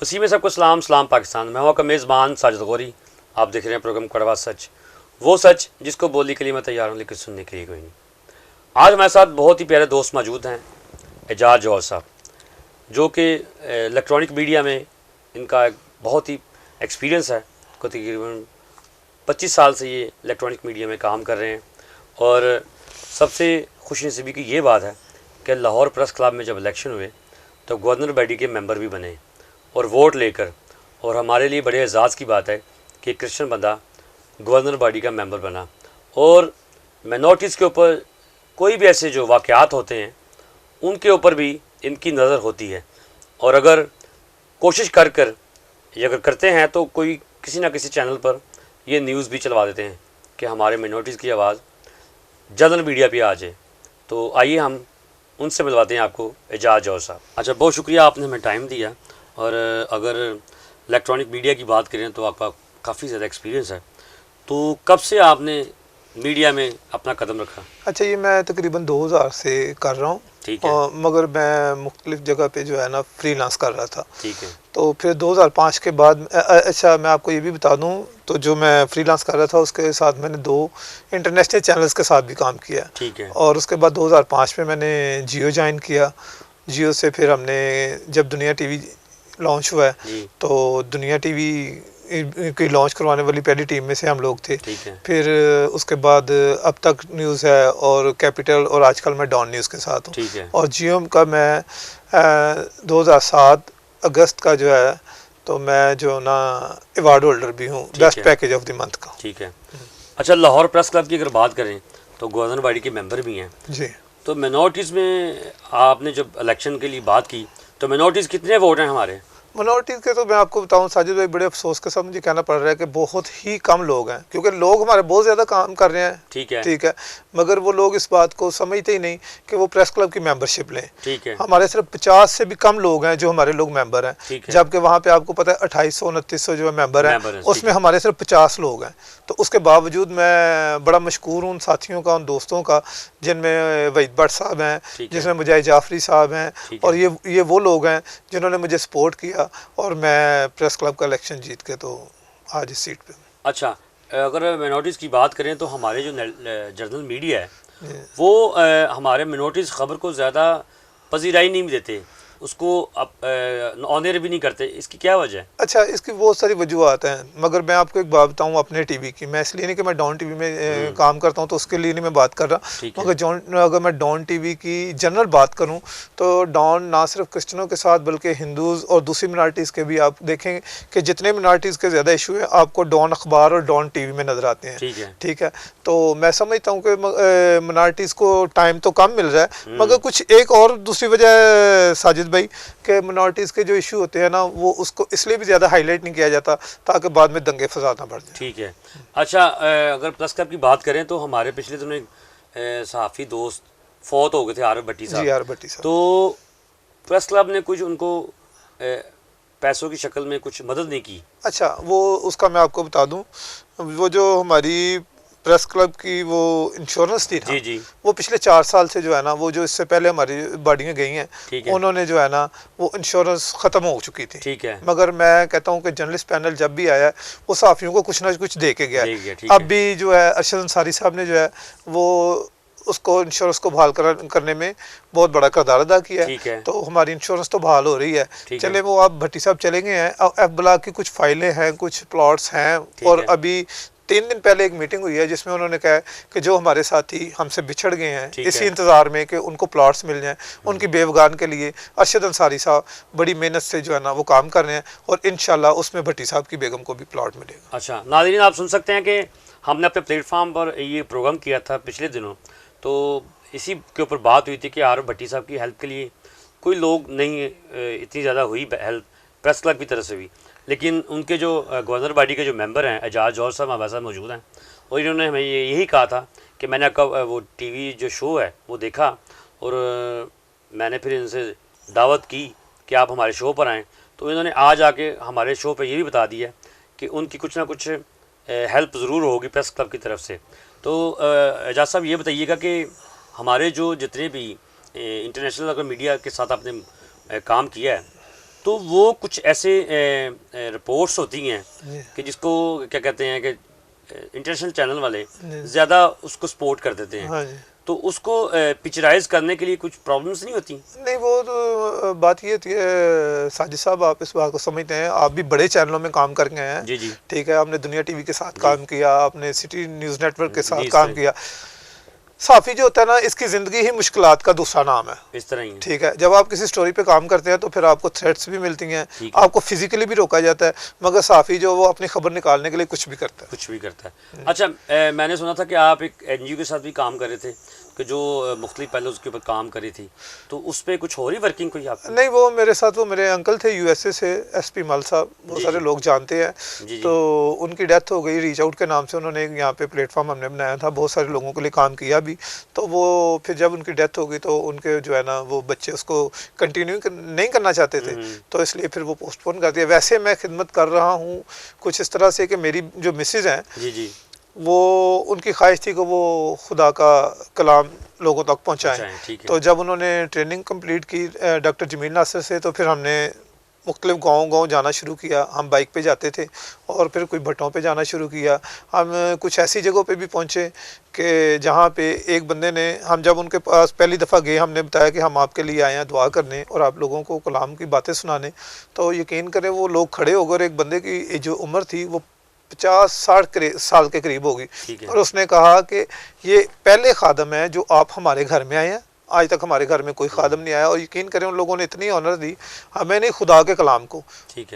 उसी में सबको सलाम पाकिस्तान। मैं हूं आपका मेज़बान साजिद गौरी। आप देख रहे हैं प्रोग्राम कड़वा सच, वो सच जिसको बोलने के लिए मैं तैयार हूँ लेकिन सुनने के लिए कोई नहीं। आज हमारे साथ बहुत ही प्यारे दोस्त मौजूद हैं, एजाज जौहर साहब, जो कि इलेक्ट्रॉनिक मीडिया में इनका एक बहुत ही एक्सपीरियंस है। तकरीबन 25 साल से ये इलेक्ट्रॉनिक मीडिया में काम कर रहे हैं। और सबसे खुशनसीबी की ये बात है कि लाहौर प्रेस क्लब में जब इलेक्शन हुए तो गवर्नर बॉडी के मेंबर भी बने और वोट लेकर। और हमारे लिए बड़े एजाज़ की बात है कि क्रिश्चियन बंदा गवर्नर बॉडी का मेंबर बना। और माइनॉरिटीज़ के ऊपर कोई भी ऐसे जो वाक़यात होते हैं उनके ऊपर भी इनकी नज़र होती है। और अगर कोशिश कर कर ये अगर करते हैं तो कोई किसी ना किसी चैनल पर ये न्यूज़ भी चलवा देते हैं कि हमारे माइनॉरिटीज़ की आवाज़ जनरल मीडिया पे आ जाए। तो आइए हम उनसे मिलवाते हैं आपको एजाज जौहर साहब। अच्छा, बहुत शुक्रिया आपने हमें टाइम दिया। और अगर इलेक्ट्रॉनिक मीडिया की बात करें तो आपका काफ़ी ज़्यादा एक्सपीरियंस है, तो कब से आपने मीडिया में अपना कदम रखा? अच्छा, ये मैं तकरीबन 2000 से कर रहा हूँ। ठीक है। मगर मैं मुख्तलिफ जगह पे जो है ना फ्रीलांस कर रहा था। ठीक है। तो फिर 2005 के बाद अच्छा मैं आपको ये भी बता दूं, तो जो मैं फ्रीलांस कर रहा था उसके साथ मैंने 2 इंटरनेशनल चैनल्स के साथ भी काम किया। ठीक है। और उसके बाद 2005 में मैंने जियो ज्वाइन किया। जियो से फिर हमने जब दुनिया टीवी लॉन्च हुआ है तो दुनिया टीवी की लॉन्च करवाने वाली पहली टीम में से हम लोग थे। फिर उसके बाद अब तक न्यूज़ है और कैपिटल, और आजकल मैं डॉन न्यूज़ के साथ हूँ। और जियो का मैं 2007 अगस्त का जो है तो मैं जो ना अवार्ड होल्डर भी हूँ best package of the month का। ठीक है। अच्छा, लाहौर प्रेस क्लब की अगर बात करें तो गवर्नर बॉडी के मेंबर भी हैं जी। तो माइनॉरिटीज़ में आपने जब इलेक्शन के लिए बात की तो माइनॉरिटीज़ कितने वोट हैं हमारे? मिनॉरिटीज़ के तो मैं आपको बताऊं साजिद भाई, बड़े अफसोस के साथ मुझे कहना पड़ रहा है कि बहुत ही कम लोग हैं, क्योंकि लोग हमारे बहुत ज़्यादा काम कर रहे हैं। ठीक है। ठीक है, मगर वो लोग इस बात को समझते ही नहीं कि वो प्रेस क्लब की मेंबरशिप लें। ठीक है। हमारे सिर्फ 50 से भी कम लोग हैं जो हमारे लोग मेंबर हैं, जबकि वहाँ पे आपको पता है 2800-2900 जो मेंबर हैं उसमें हमारे सिर्फ 50 लोग हैं। तो उसके बावजूद मैं बड़ा मशकूर हूँ उन साथियों का, उन दोस्तों का, जिनमें वहीद भट्ट साहब हैं, जिसमें मुजाहिद जाफरी साहब हैं, और ये वो लोग हैं जिन्होंने मुझे सपोर्ट किया और मैं प्रेस क्लब का इलेक्शन जीत के तो आज इस सीट पे। अच्छा, अगर माइनॉरिटीज़ की बात करें तो हमारे जो जर्नल मीडिया है वो हमारे माइनॉरिटीज़ ख़बर को ज़्यादा पजीराई नहीं देते, उसको ऑनर भी नहीं करते, इसकी क्या वजह है? अच्छा, इसकी बहुत सारी वजूहत हैं, मगर मैं आपको एक बात बताऊं अपने टीवी की। मैं इसलिए नहीं कि मैं डॉन टीवी में काम करता हूं तो उसके लिए नहीं मैं बात कर रहा, मगर अगर मैं डॉन टीवी की जनरल बात करूं तो डॉन ना सिर्फ क्रिश्चियनों के साथ बल्कि हिंदूज़ और दूसरी मिनॉरिटीज़ के भी, आप देखें कि जितने मिनॉरिटीज़ के ज़्यादा इशू हैं आपको डॉन अखबार और डॉन टीवी में नज़र आते हैं। ठीक है, तो मैं समझता हूँ कि मिनॉरिटीज़ को टाइम तो कम मिल रहा है, मगर कुछ एक और दूसरी वजह साजिद भाई के मिनॉरिटीज़ के जो इशू होते हैं ना वो उसको इसलिए भी ज़्यादा हाईलाइट नहीं किया जाता ताकि बाद में दंगे फसाद ना बढ़ जाए। ठीक है। अच्छा, अगर प्रेस क्लब की बात करें तो हमारे पिछले दिनों एक सहाफ़ी दोस्त फौत हो गए थे, आर भट्टी साहब। जी, आर भट्टी साहब। तो प्रेस क्लब ने कुछ उनको पैसों की शक्ल में कुछ मदद नहीं की। अच्छा, वो उसका मैं आपको बता दूं, वो जो हमारी प्रेस क्लब की वो इंश्योरेंस थी ना, जी, वो पिछले 4 साल से जो है ना, वो जो इससे पहले हमारी बॉडियाँ गई हैं उन्होंने जो है ना वो इंश्योरेंस ख़त्म हो चुकी थी। ठीक है। मगर मैं कहता हूँ कि जर्नलिस्ट पैनल जब भी आया वो सहाफ़ियों को कुछ ना कुछ दे के गया है। अब भी जो है अरशद अंसारी साहब ने जो है वो उसको इंश्योरेंस को बहाल करने में बहुत बड़ा किरदार अदा किया है। तो हमारी इंश्योरेंस तो बहाल हो रही है। चले वो अब भट्टी साहब चले गए हैं, अब एफ ब्लॉक की कुछ फाइलें हैं, कुछ प्लॉट्स हैं, और अभी 3 दिन पहले एक मीटिंग हुई है जिसमें उन्होंने कहा कि जो हमारे साथी हमसे बिछड़ गए हैं इसी इंतज़ार में कि उनको प्लॉट्स मिल जाएं, उनकी बेवगान के लिए अरशद अंसारी साहब बड़ी मेहनत से जो है ना वो काम कर रहे हैं, और इंशाल्लाह उसमें भट्टी साहब की बेगम को भी प्लॉट मिलेगा। अच्छा नाज़रीन, आप सुन सकते हैं कि हमने अपने प्लेटफार्म पर ये प्रोग्राम किया था पिछले दिनों, तो इसी के ऊपर बात हुई थी कि आर भट्टी साहब की हेल्प के लिए कोई लोग नहीं इतनी ज़्यादा हुई हेल्प प्रेस क्लब की तरफ से भी, लेकिन उनके जो गवर्नर बॉडी के जो मेंबर हैं एजाज जौहर साहब हमारे साथ मौजूद हैं, और इन्होंने हमें यही कहा था कि मैंने आपका वो टीवी जो शो है वो देखा और मैंने फिर इनसे दावत की कि आप हमारे शो पर आएँ, तो इन्होंने आज आके हमारे शो पर ये भी बता दिया कि उनकी कुछ ना कुछ हेल्प ज़रूर होगी प्रेस क्लब की तरफ से। तो एजाज साहब ये बताइएगा कि हमारे जो जितने भी इंटरनेशनल अगर मीडिया के साथ आपने काम किया है तो वो कुछ ऐसे रिपोर्ट्स होती हैं कि जिसको क्या कहते हैं कि इंटरनेशनल चैनल वाले ज़्यादा उसको सपोर्ट कर देते हैं। हाँ जी। तो उसको पिक्चराइज करने के लिए कुछ प्रॉब्लम्स नहीं होती? नहीं, वो तो बात ये होती है साजिद साहब, आप इस बात को समझते हैं, आप भी बड़े चैनलों में काम कर गए हैं। जी जी। ठीक है, आपने दुनिया टीवी के साथ काम किया, आपने सिटी न्यूज़ नेटवर्क के साथ काम किया। साफ़ी जो होता है ना, इसकी ज़िंदगी ही मुश्किलात का दूसरा नाम है। इस तरह ही ठीक है, जब आप किसी स्टोरी पे काम करते हैं तो फिर आपको थ्रेट्स भी मिलती हैं, आपको फिजिकली भी रोका जाता है, मगर साफ़ी जो वो अपनी खबर निकालने के लिए कुछ भी करता है। कुछ भी करता है। अच्छा, मैंने सुना था कि आप एक NGO के साथ भी काम कर रहे थे कि जो मुख्तलिफ पहले उसके ऊपर काम करी थी, तो उस पर कुछ हो रही वर्किंग कोई आप? नहीं, वो मेरे साथ, वो मेरे अंकल थे USA से, SP मल साहब, बहुत सारे लोग जानते हैं। तो उनकी डेथ हो गई, रीच आउट के नाम से उन्होंने यहाँ पे प्लेटफॉर्म हमने बनाया था, बहुत सारे लोगों के लिए काम किया भी। तो वो फिर जब उनकी डेथ हो गई तो उनके जो है ना वो बच्चे उसको कंटिन्यू नहीं करना चाहते थे, तो इसलिए फिर वो पोस्टपोन कर दिया। वैसे मैं खिदमत कर रहा हूँ कुछ इस तरह से कि मेरी जो मिसेज हैं, जी जी, वो उनकी ख्वाहिश थी कि वो खुदा का कलाम लोगों तक पहुँचाएँ। तो जब उन्होंने ट्रेनिंग कंप्लीट की डॉक्टर जमील नासिर से, तो फिर हमने मुख्तलिफ गाँव जाना शुरू किया। हम बाइक पे जाते थे और फिर कोई भट्टों पे जाना शुरू किया। हम कुछ ऐसी जगहों पे भी पहुँचे कि जहाँ पे एक बंदे ने, हम जब उनके पास पहली दफ़ा गए, हमने बताया कि हम आपके लिए आए हैं दुआ करने और आप लोगों को कलाम की बातें सुनाने। तो यकीन करें, वो लोग खड़े हो गए और एक बंदे की जो उम्र थी वो 50-60 साल के करीब होगी, और उसने कहा कि ये पहले खादम है जो आप हमारे घर में आए हैं, आज तक हमारे घर में कोई खादम नहीं आया। और यकीन करें, उन लोगों ने इतनी ऑनर दी हमें, नहीं खुदा के कलाम को।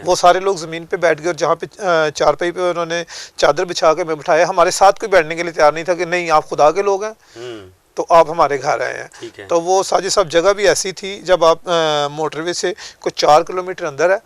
वो सारे लोग ज़मीन पे बैठ गए और जहाँ पे चारपाई पे उन्होंने चादर बिछा के मैं बिठाया, हमारे साथ कोई बैठने के लिए तैयार नहीं था कि नहीं आप खुदा के लोग हैं तो आप हमारे घर आए हैं। तो वो साजिद साहब जगह भी ऐसी थी, जब आप मोटरवे से कुछ 4 किलोमीटर अंदर है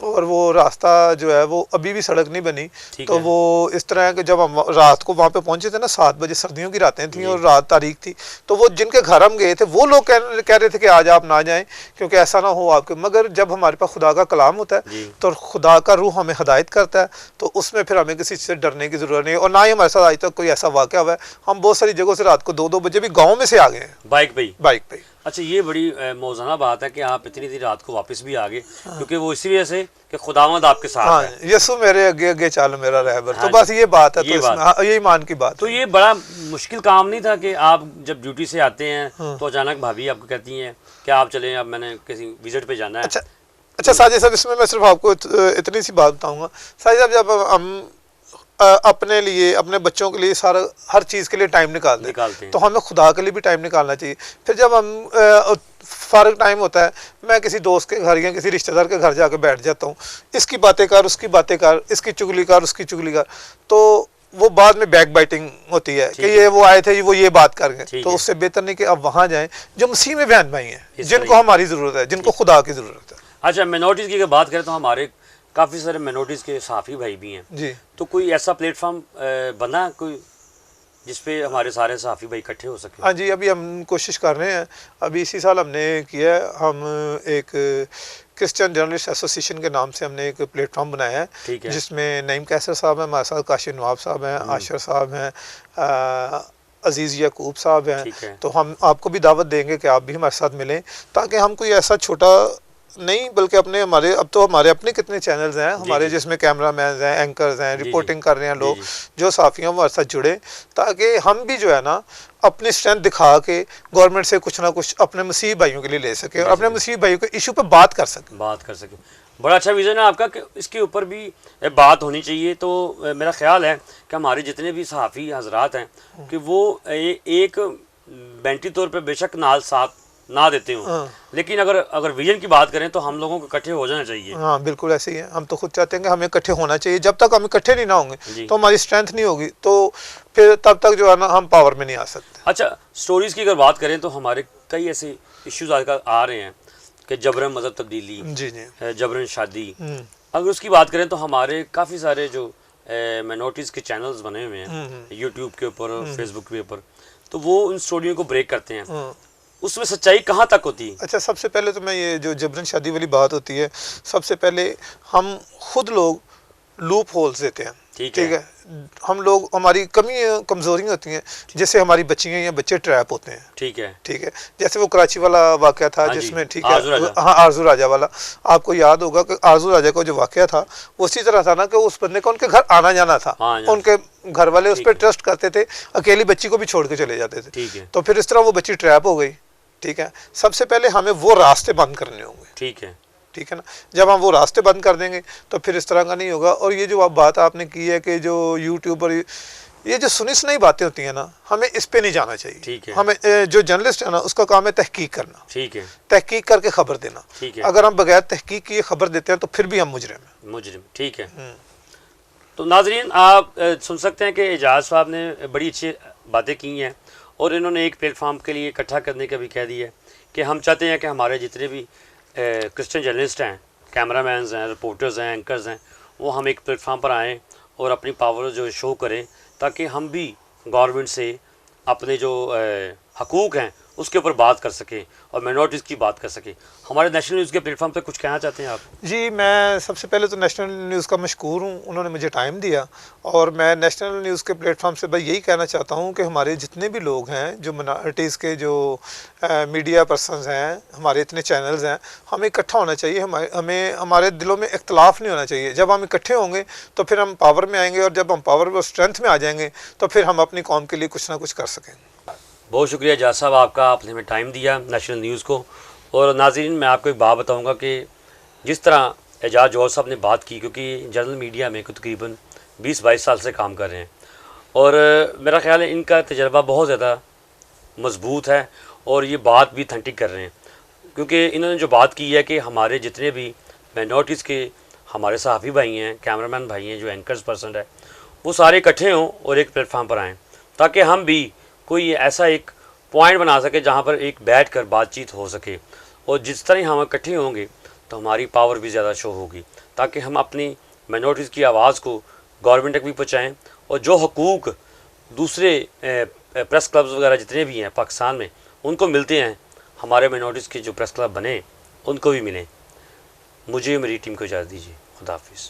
और वो रास्ता जो है वो अभी भी सड़क नहीं बनी। तो वो इस तरह है कि जब हम रात को वहाँ पे पहुँचे थे ना, 7 बजे, सर्दियों की रातें थी और रात तारीख थी, तो वो जिनके घर हम गए थे वो लोग कह रहे थे कि आज आप ना जाएं क्योंकि ऐसा ना हो आपके। मगर जब हमारे पास खुदा का कलाम होता है तो खुदा का रूह हमें हिदायत करता है, तो उसमें फिर हमें किसी से डरने की ज़रूरत नहीं। और ना ही हमारे साथ आज तक कोई ऐसा वाक़या हुआ है। हम बहुत सारी जगहों से रात को 2-2 बजे भी गाँव में से आ गए हैं बाइक पे। अच्छा, ये बड़ी मौज़ाना बात है कि आप इतनी देर रात को वापस भी आ गए, क्योंकि वो इसी वजह से कि खुदावंद आपके साथ है। यसु मेरे आगे आगे चल मेरा रहबर। तो बस ये बात है, तो ये ईमान की बात। तो ये बड़ा मुश्किल काम नहीं था कि आप जब ड्यूटी से आते हैं तो अचानक भाभी आपको कहती हैं कि आप चलें, अब मैंने किसी विजिट पे जाना है? अच्छा साजिद साहब, इसमें मैं सिर्फ आपको इतनी सी बात बताऊँगा। साजिद साहब, जब हम अपने लिए, अपने बच्चों के लिए, सारा हर चीज़ के लिए टाइम निकालते हैं, तो हमें खुदा के लिए भी टाइम निकालना चाहिए। फिर जब हम फ़ारग टाइम होता है, मैं किसी दोस्त के घर या किसी रिश्तेदार के घर जाकर बैठ जाता हूँ, इसकी बातें कर, उसकी बातें कर, इसकी चुगली कर, उसकी चुगली कर, तो वो बाद में बैक बाइटिंग होती है कि ये वो आए थे, वो ये बात कर गए। तो उससे बेहतर नहीं कि अब वहाँ जाएँ जो मसीह में बहन भाई हैं, जिनको हमारी ज़रूरत है, जिनको खुदा की ज़रूरत है। अच्छा, मिनॉरिटीज़ की अगर बात करें तो हमारे काफ़ी सारे मिनॉरिटीज़ के सहाफ़ी भाई भी हैं जी। तो कोई ऐसा प्लेटफॉर्म बना कोई जिसपे हमारे सारे सहाफ़ी भाई इकट्ठे हो सके? हाँ जी, अभी हम कोशिश कर रहे हैं। अभी इसी साल हमने किया है, हम एक क्रिश्चियन जर्नलिस्ट एसोसिएशन के नाम से हमने एक प्लेटफॉर्म बनाया है, जिसमें नईम कैसर साहब हैं, हमारे साथ काशिफ नवाब साहब हैं, आशर साहब हैं, अजीज़ याकूब साहब हैं। तो हम आपको भी दावत देंगे कि आप भी हमारे साथ मिलें, ताकि हम कोई ऐसा छोटा नहीं बल्कि हमारे अब तो हमारे अपने कितने चैनल्स हैं हमारे, जिसमें कैमरा मैन हैं, एंकर्स हैं, रिपोर्टिंग कर रहे हैं लोग जो साफियों हमारे साथ जुड़े, ताकि हम भी जो है ना अपनी स्ट्रेंथ दिखा के गवर्नमेंट से कुछ ना कुछ अपने मसीह भाइयों के लिए ले सके और अपने मसीह भाइयों के इशू पे बात कर सके। बड़ा अच्छा विज़न है आपका कि इसके ऊपर भी बात होनी चाहिए। तो मेरा ख्याल है कि हमारे जितने भी सहाफ़ी हजरात हैं कि वो एक बेंटी तौर पर बेशक नाल साथ ना देते हो, लेकिन अगर विजन की बात करें तो हम लोगों को इकट्ठे हो जाना चाहिए। हाँ बिल्कुल ऐसे ही है। हम तो खुद चाहते हैं कि हमें इकट्ठे होना चाहिए। जब तक हम इकट्ठे नहीं ना होंगे तो हमारी स्ट्रेंथ नहीं होगी, तो फिर तब तक जो है ना हम पावर में नहीं आ सकते। अच्छा, स्टोरीज की अगर बात करें तो हमारे कई ऐसे इश्यूज आजकल आ रहे हैं कि जबरन मजहब तब्दीली, जबरन शादी। अगर उसकी बात करें तो हमारे काफ़ी सारे जो माइनॉरिटीज़ के चैनल्स बने हुए हैं यूट्यूब के ऊपर, फेसबुक के ऊपर, तो वो उन स्टोरियों को ब्रेक करते हैं। उसमें सच्चाई कहाँ तक होती है? अच्छा, सबसे पहले तो मैं ये जो जबरन शादी वाली बात होती है, सबसे पहले हम खुद लोग लूप होल्स देते हैं। ठीक है। हम लोग, हमारी कमी कमजोरियां होती हैं, जैसे हमारी बच्चियां या बच्चे ट्रैप होते हैं। ठीक है। जैसे वो कराची वाला वाकया था, जिसमें ठीक है, हाँ, आरजू राजा वाला, आपको याद होगा कि आरजू राजा का जो वाकया था वो उसी तरह था ना कि उस बंदे का उनके घर आना जाना था, उनके घर वाले उस पर ट्रस्ट करते थे, अकेली बच्ची को भी छोड़ के चले जाते थे। तो फिर इस तरह वो बच्ची ट्रैप हो गई। ठीक है, सबसे पहले हमें वो रास्ते बंद करने होंगे। ठीक है ना, जब हम वो रास्ते बंद कर देंगे तो फिर इस तरह का नहीं होगा। और ये जो आप बात आपने की है कि जो यूट्यूब पर ये जो सुनी सुनाई बातें होती हैं ना, हमें इस पे नहीं जाना चाहिए। ठीक है। हमें जो जर्नलिस्ट है ना, उसका काम है तहकीक करना। ठीक है। तहकीक करके खबर देना। ठीक है। अगर हम बगैर तहकीक किए खबर देते हैं तो फिर भी हम मुजरिम। ठीक है। तो नाजरीन, आप सुन सकते हैं कि एजाज साहब ने बड़ी अच्छी बातें की हैं और इन्होंने एक प्लेटफॉर्म के लिए इकट्ठा करने का भी कह दिया है कि हम चाहते हैं कि हमारे जितने भी क्रिश्चियन जर्नलिस्ट हैं, कैमरामैन्स हैं, रिपोर्टर्स हैं, एंकर्स हैं, वो हम एक प्लेटफॉर्म पर आएँ और अपनी पावर जो शो करें, ताकि हम भी गवर्नमेंट से अपने जो हकूक़ हैं उसके ऊपर बात कर सकें और माइनॉरिटीज़ की बात कर सकें। हमारे नेशनल न्यूज़ के प्लेटफॉर्म पे कुछ कहना चाहते हैं आप? जी, मैं सबसे पहले तो नेशनल न्यूज़ का मशकूर हूँ, उन्होंने मुझे टाइम दिया। और मैं नेशनल न्यूज़ के प्लेटफॉर्म से भाई यही कहना चाहता हूँ कि हमारे जितने भी लोग हैं, जो मिनॉरिटीज़ के जो मीडिया पर्सनस हैं, हमारे इतने चैनल्स हैं, हमें इकट्ठा होना चाहिए। हमें हमारे दिलों में इख्तलाफ नहीं होना चाहिए। जब हम इकट्ठे होंगे तो फिर हम पावर में आएंगे, और जब हम पावर और स्ट्रेंथ में आ जाएंगे तो फिर हम अपनी कौम के लिए कुछ ना कुछ कर सकेंगे। बहुत शुक्रिया एजाज साहब आपका, आपने हमें टाइम दिया नेशनल न्यूज़ को। और नाज़रीन, मैं आपको एक बात बताऊंगा कि जिस तरह एजाज जौहर साहब ने बात की, क्योंकि जनरल मीडिया में तकरीबन 20-22 साल से काम कर रहे हैं और मेरा ख़्याल है इनका तजर्बा बहुत ज़्यादा मजबूत है और ये बात भी ऑथेंटिक कर रहे हैं, क्योंकि इन्होंने जो बात की है कि हमारे जितने भी माइनॉरिटीज़ के हमारे सहाफ़ी भाई हैं, कैमरामैन भाई हैं, जो एंकर्स पर्सन है, वो सारे इकट्ठे हों और एक प्लेटफार्म पर आएँ, ताकि हम भी कोई ऐसा एक पॉइंट बना सके जहाँ पर एक बैठ कर बातचीत हो सके। और जिस तरह हम इकट्ठे होंगे तो हमारी पावर भी ज़्यादा शो होगी, ताकि हम अपनी माइनॉरिटीज़ की आवाज़ को गवर्नमेंट तक भी पहुँचाएँ और जो हकूक़ दूसरे प्रेस क्लब्स वगैरह जितने भी हैं पाकिस्तान में उनको मिलते हैं, हमारे माइनॉरिटीज़ के जो प्रेस क्लब बने उनको भी मिलें। मुझे मेरी टीम को इजाज़त दीजिए। खुदा हाफिज़।